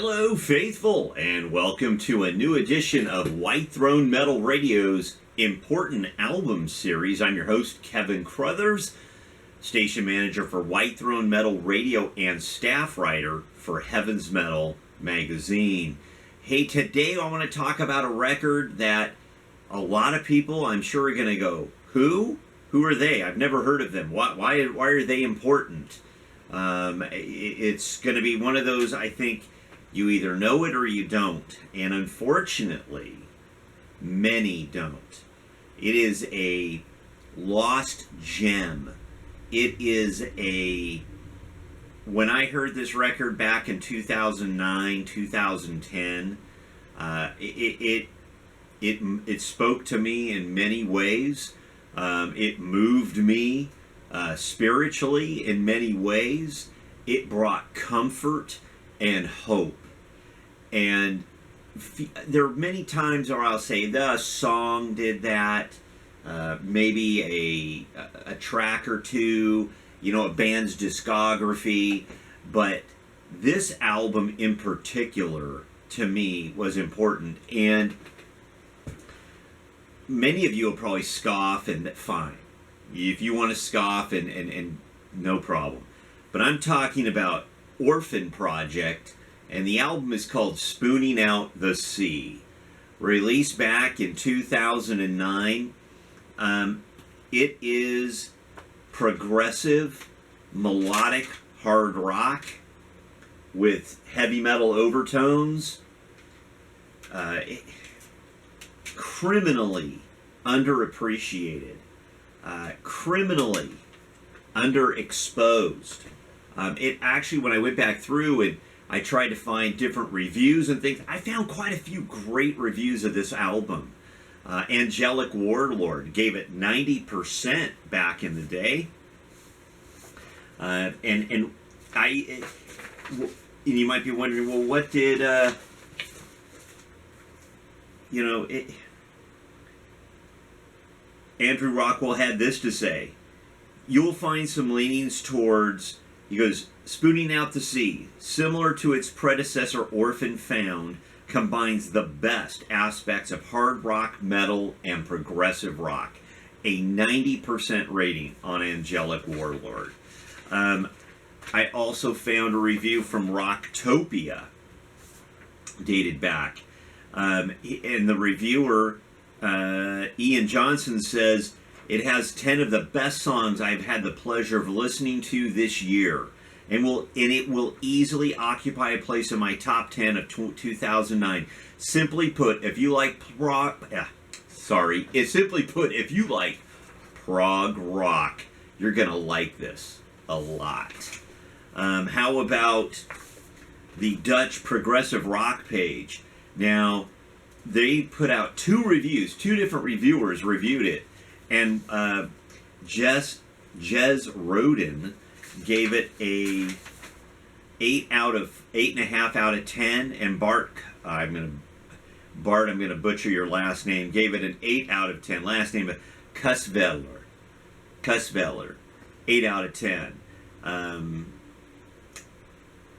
Hello, faithful, and welcome to a new edition of White Throne Metal Radio's Important Album Series. I'm your host, Keven Crothers, station manager for White Throne Metal Radio and staff writer for Heaven's Metal magazine. Hey, today I want to talk about a record that a lot of people, I'm sure, are going to go, who? Who are they? I've never heard of them. Why are they important? It's going to be one of those, I think, you either know it or you don't. And unfortunately, many don't. It is a lost gem. It is when I heard this record back in 2009, 2010, it spoke to me in many ways. It moved me spiritually in many ways. It brought comfort and hope. And there are many times where I'll say the song did that, maybe a track or two, a band's discography, but this album in particular to me was important. And many of you will probably scoff, and fine. If you want to scoff, and no problem. But I'm talking about Orphan Project, and the album is called Spooning Out the Sea. Released back in 2009. It is progressive, melodic hard rock with heavy metal overtones. Criminally underappreciated. Criminally underexposed. It actually, when I went back through and I tried to find different reviews and things, I found quite a few great reviews of this album. Angelic Warlord gave it 90% back in the day. And you might be wondering, well, what did, Andrew Rockwell had this to say. You'll find some leanings towards, he goes, Spooning Out the Sea, similar to its predecessor Orphan Found, combines the best aspects of hard rock, metal, and progressive rock. A 90% rating on Angelic Warlord. I also found a review from Rocktopia, dated back. And the reviewer, Ian Johnson, says, it has 10 of the best songs I've had the pleasure of listening to this year. And it will easily occupy a place in my top 10 of 2009. Simply put, if you like prog rock, you're gonna like this a lot. How about the Dutch progressive rock page? Now, they put out two reviews. Two different reviewers reviewed it, and Jez Roden gave it a 8.5 out of 10, and Bart, I'm gonna butcher your last name, gave it an 8 out of 10. Last name of Kussveller, 8 out of 10.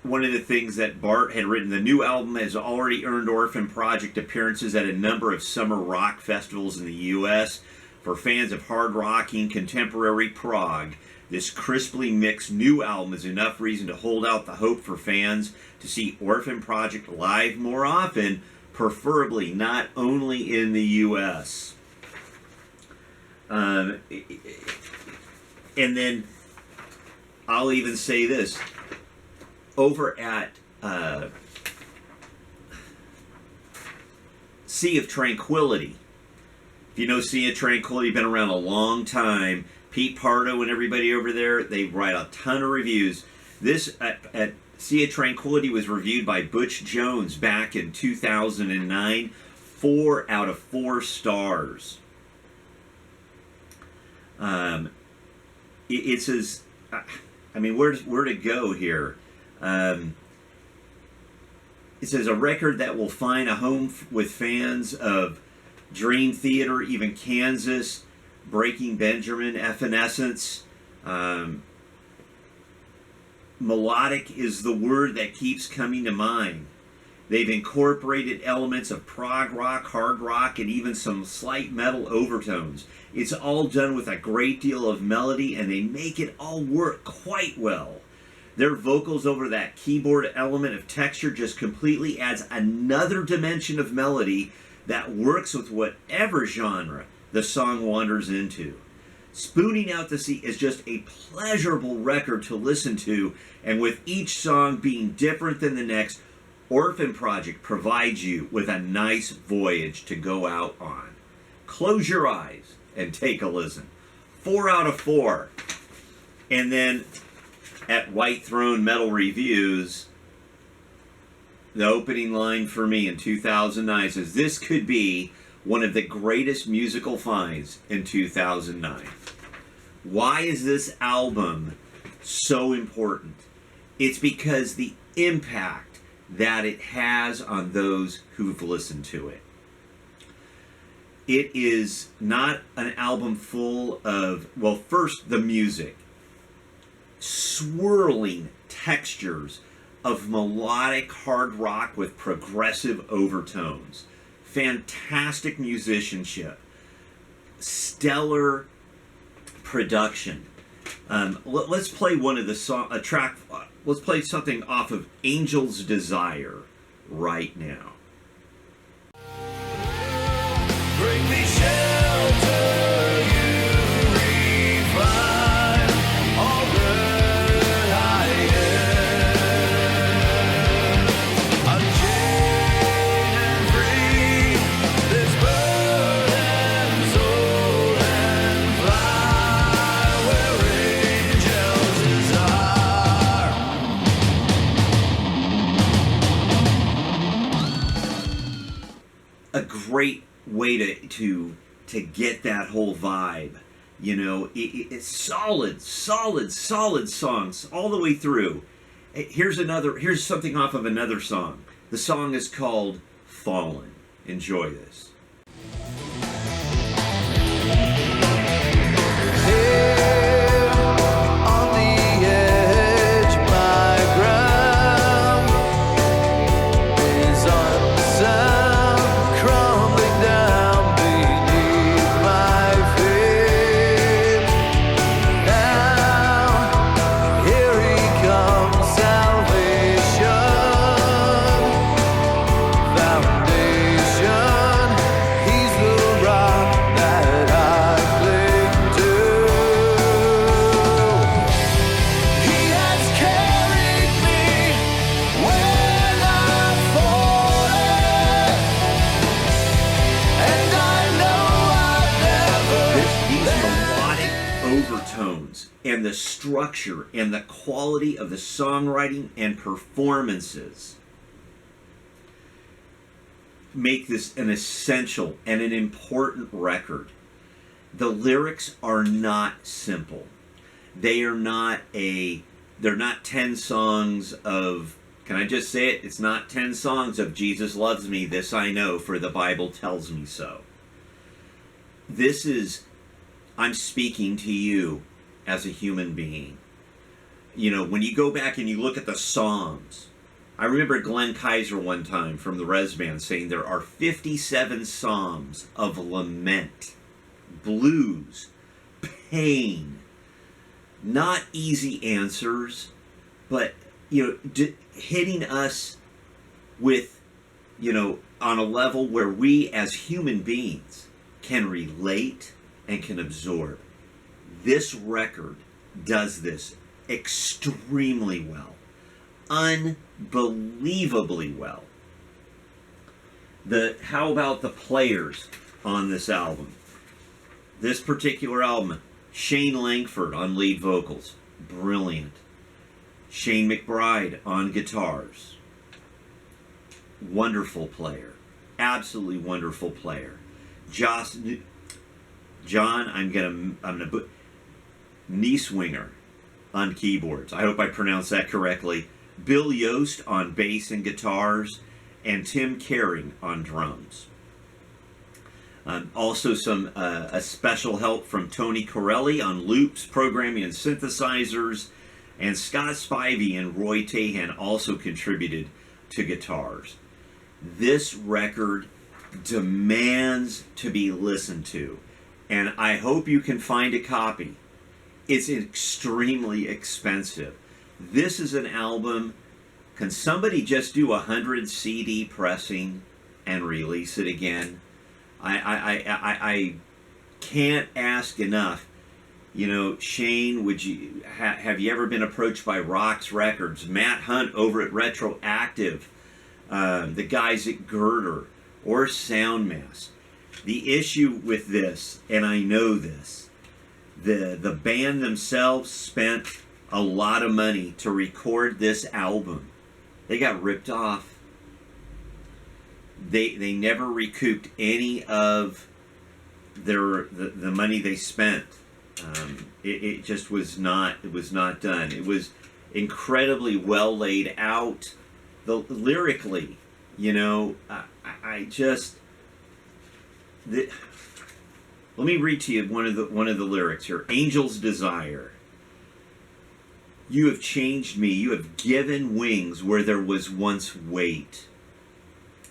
One of the things that Bart had written, the new album has already earned Orphan Project appearances at a number of summer rock festivals in the U.S. For fans of hard rocking contemporary prog, this crisply mixed new album is enough reason to hold out the hope for fans to see Orphan Project live more often, preferably not only in the U.S. And then I'll even say this. Over at Sea of Tranquility. If you know Sea of Tranquility, been around a long time. Pete Pardo and everybody over there, they write a ton of reviews. This at Sea of Tranquility was reviewed by Butch Jones back in 2009. 4 out of 4 stars. It says, where to go here? It says a record that will find a home with fans of Dream Theater, even Kansas, Breaking Benjamin, Evanescence. Melodic is the word that keeps coming to mind. They've incorporated elements of prog rock, hard rock, and even some slight metal overtones. It's all done with a great deal of melody, and they make it all work quite well. Their vocals over that keyboard element of texture just completely adds another dimension of melody that works with whatever genre the song wanders into. Spooning Out to Sea is just a pleasurable record to listen to, and with each song being different than the next, Orphan Project provides you with a nice voyage to go out on. Close your eyes and take a listen. 4 out of 4. And then at White Throne Metal Reviews, the opening line for me in 2009 says, "This could be one of the greatest musical finds in 2009. Why is this album so important? It's because the impact that it has on those who've listened to it. It is not an album full of, well, first, the music. Swirling textures of melodic hard rock with progressive overtones. Fantastic musicianship. Stellar production. Let's play one of the let's play something off of Angel's Desire right now. Bring me shelter, you refine all that I am. Unchained and free, this bird and soul and fly where angels are. A great way to get that whole vibe. You know, it's solid songs all the way through. Here's something off of another song. The song is called Fallen. Enjoy this. Overtones and the structure and the quality of the songwriting and performances make this an essential and an important record. The lyrics are not simple. They're not 10 songs of, can I just say it? It's not 10 songs of Jesus loves me, this I know, for the Bible tells me so. This is, I'm speaking to you as a human being. You know, when you go back and you look at the Psalms, I remember Glenn Kaiser one time from the Res Band saying there are 57 Psalms of lament, blues, pain, not easy answers, but, you know, hitting us with, you know, on a level where we as human beings can relate and can absorb. This record does this extremely well. Unbelievably well. How about the players on this album? This particular album, Shane Langford on lead vocals, brilliant. Shane McBride on guitars, wonderful player, absolutely wonderful player. Nieswinger on keyboards. I hope I pronounced that correctly. Bill Yost on bass and guitars, and Tim Caring on drums. Also a special help from Tony Corelli on loops, programming, and synthesizers, and Scott Spivey and Roy Tahan also contributed to guitars. This record demands to be listened to, and I hope you can find a copy. It's extremely expensive. This is an album. Can somebody just do 100 CD pressing and release it again? I can't ask enough. You know, Shane, would you have you ever been approached by Rox Records, Matt Hunt over at Retroactive, the guys at Girder, or Soundmass? The issue with this, and I know this, the band themselves spent a lot of money to record this album. They got ripped off. They never recouped any of the money they spent. It just was not done. It was incredibly well laid out. Lyrically, you know, let me read to you one of the lyrics here. Angel's Desire. You have changed me. You have given wings where there was once weight.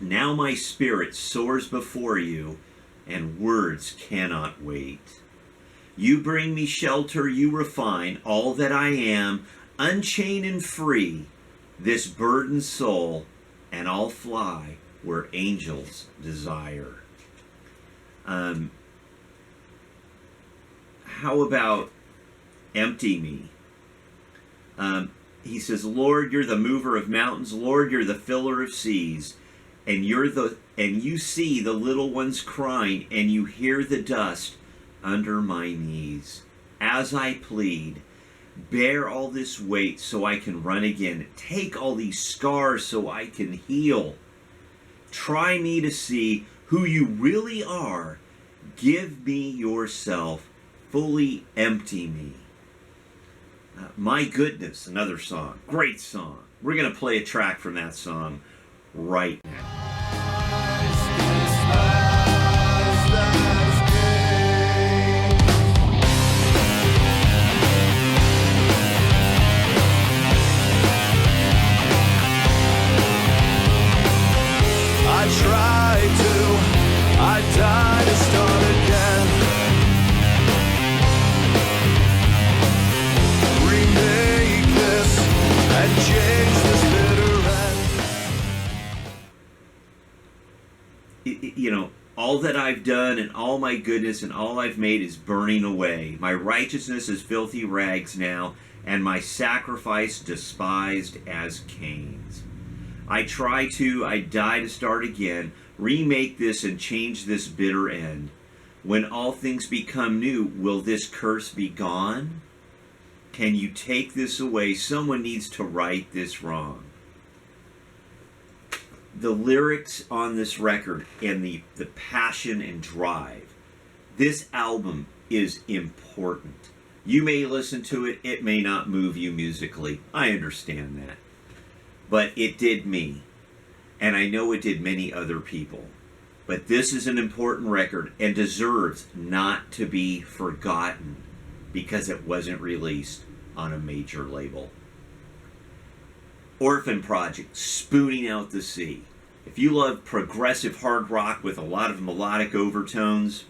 Now my spirit soars before you, and words cannot wait. You bring me shelter, you refine all that I am, unchain and free this burdened soul, and I'll fly where angels desire. How about Empty Me? He says, Lord, you're the mover of mountains. Lord, you're the filler of seas. And you see the little ones crying, and you hear the dust under my knees. As I plead, bear all this weight so I can run again. Take all these scars so I can heal. Try me to see who you really are. Give me yourself. Fully empty me. My Goodness, another song. Great song. We're going to play a track from that song right now. I die to start again. Remake this and change this bitter end. You know, all that I've done and all my goodness and all I've made is burning away. My righteousness is filthy rags now, and my sacrifice despised as Cain's. I die to start again, remake this and change this bitter end. When all things become new, will this curse be gone? Can you take this away? Someone needs to right this wrong. The lyrics on this record and the passion and drive. This album is important. You may listen to it, it may not move you musically. I understand that. But it did me. And I know it did many other people. But this is an important record and deserves not to be forgotten because it wasn't released on a major label. Orphan Project, Spooning Out the Sea. If you love progressive hard rock with a lot of melodic overtones,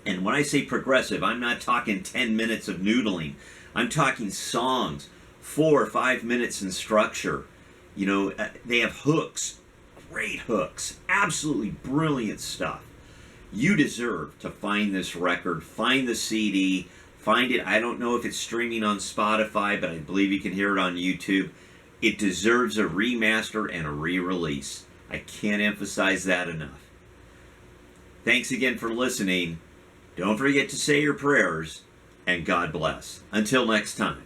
and when I say progressive, I'm not talking 10 minutes of noodling. I'm talking songs, 4 or 5 minutes in structure. You know, they have hooks, great hooks, absolutely brilliant stuff. You deserve to find this record, find the CD, find it. I don't know if it's streaming on Spotify, but I believe you can hear it on YouTube. It deserves a remaster and a re-release. I can't emphasize that enough. Thanks again for listening. Don't forget to say your prayers, and God bless. Until next time.